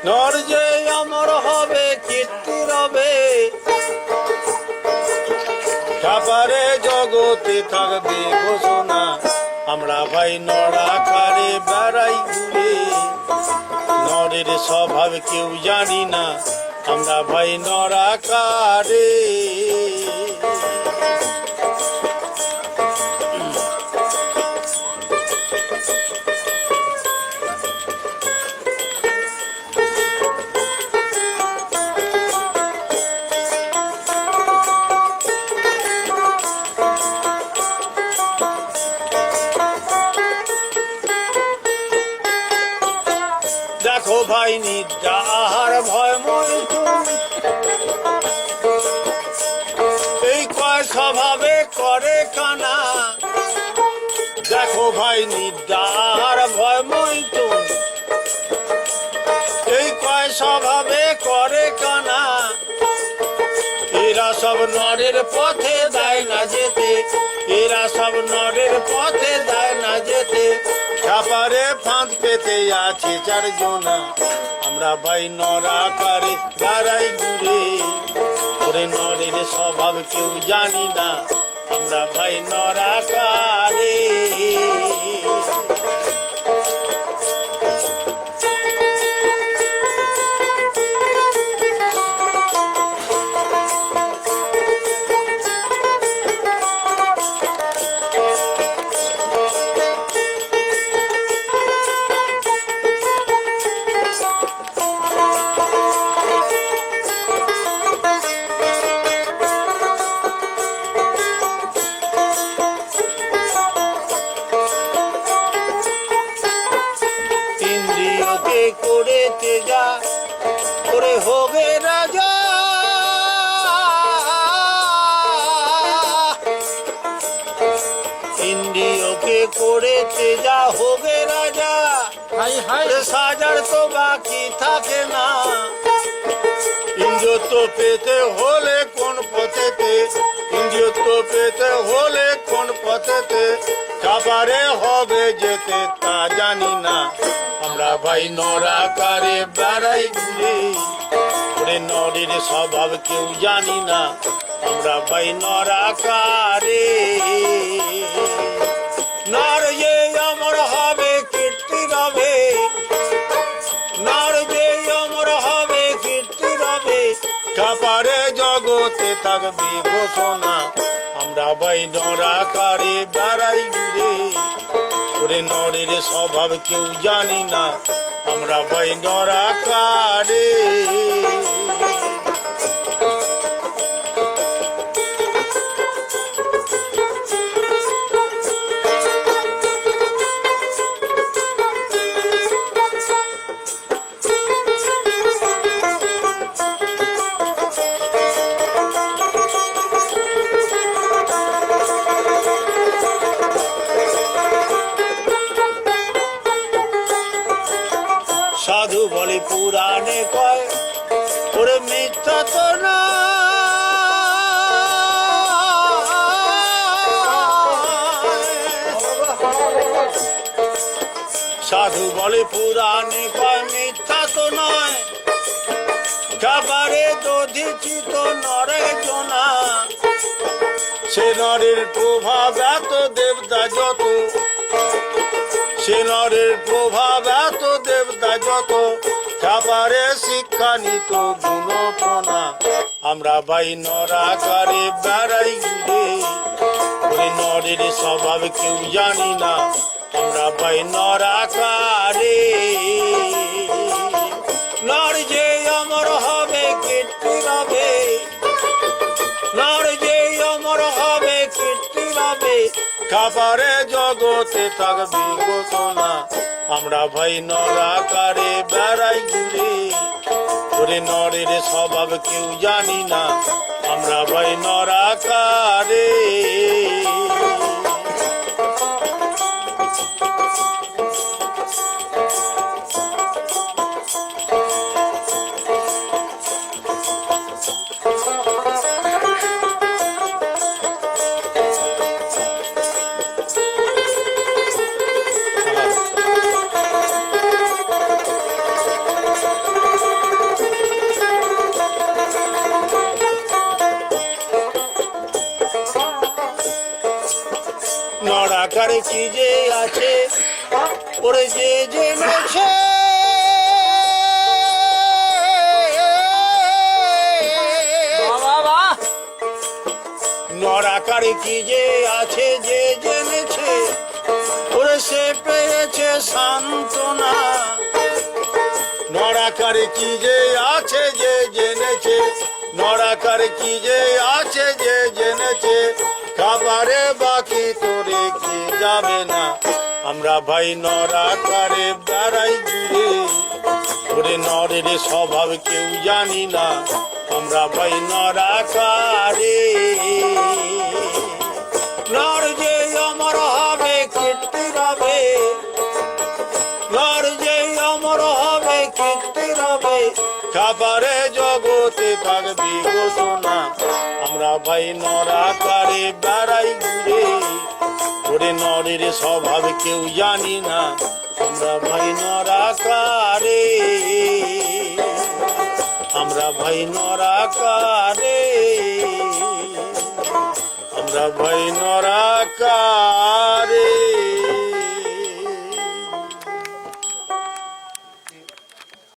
নর যে অমর হবে কীর্তি রবে, তারপরে জগতে থাকবে ঘোষণা। আমরা ভাই নর আকারে বেড়াই ঘুরে, নরের স্বভাব কেউ জানি না, আমরা ভাই নর আকারে। দেখো ভাই নিদ্রা আহার ভয় মৈথুন, এই কয় স্বভাবে করে কানা। দেখো ভাই নিদ্রা আহার ভয় মৈথুন, এই কয় স্বভাবে করে কানা। এরা সব নরের পথে দেয় না যেতে, এরা সব নরের পথে দেয় না যেতে। ছাপারে ফাঁদ পেতে আছে চারজনা, আমরা ভাই নর আকারে বেড়াই ঘুরে, ওরে নরের স্বভাব কেউ জানি না, আমরা ভাই নর আকারে। করে তেজা করে হবে রাজা, ইন্দ্রিয়কে করে তেজা হবে রাজা। সাজার তো বাকি থাকে না, ইন্দ্রিয় তো পেতে হলে কোন পথেতে, ইন্দ্রিয় তো পেতে হলে কোন পথেতে। খাবারে হবে যেতে তা জানি না, আমরা ভাই নর আকারে বেড়াই ঘুরে, ওরে নরের স্বভাব কেউ জানি না, আমরা ভাই নর আকারে। নর যে অমর হবে কীর্তি রবে, নর যে অমর হবে কীর্তি রবে, তারপরে জগতে থাকবে ঘোষণা। আমরা ভাই নর আকারে বেড়াই ঘুরে, ওরে নরের স্বভাব কেউ জানি না, আমরা ভাই নর আকারে। সাধু বলে পুরাণে কয়, ওরে মিথ্যা তো না, সাধু বলে পুরাণে কয় মিথ্যা তো নয়। খাবারে দধিচিত নরে জনা, সে নরের প্রভাব এত দেবতা যত, সে নরের প্রভাব এত দেবতা যত। খাবারে শিক্ষা নিত গুণপনা, আমরা ভাই নর আকারে বেড়াই ঘুরে, ওরে নরের স্বভাব কেউ জানি না, আমরা ভাই নর আকারে। নর যে অমর হবে কীর্তি রবে, নর যে অমর হবে কীর্তি রবে, খাবারে জগতে থাকবে ঘোষণা। আমরা ভাই নর আকারে বেড়াই ঘুরে, ওরে নরের স্বভাব কেউ জানি না, আমরা ভাই নর আকারে। নরাকারে কি যে আছে ওরে যে জেনেছে নরাকারে কি যে আছে যে জেনেছে ওরে সে পেয়েছে সান্ত্বনা নরাকারে কি যে আছে যে জেনেছে নরাকারে কি যে আছে যে জেনেছে খাবারে বাকি তোরে কি যাবে না আমরা ভাই নরাকারে বেড়াই ঘুরে ওরে নরের স্বভাব কেউ জানি না আমরা ভাই নরাকারে নর যে অমর হবে কীর্তি রবে নর যে অমর হবে কীর্তি রবে খাবারে জগতে থাকবি ঘোষণা আমরা ভাই নরাকারে বেড়াই ঘুরে ওরে নরের স্বভাব কেউ জানি না আমরা ভাই নরাকারে আমরা ভাই নরাকারে আমরা ভাই নরাকারে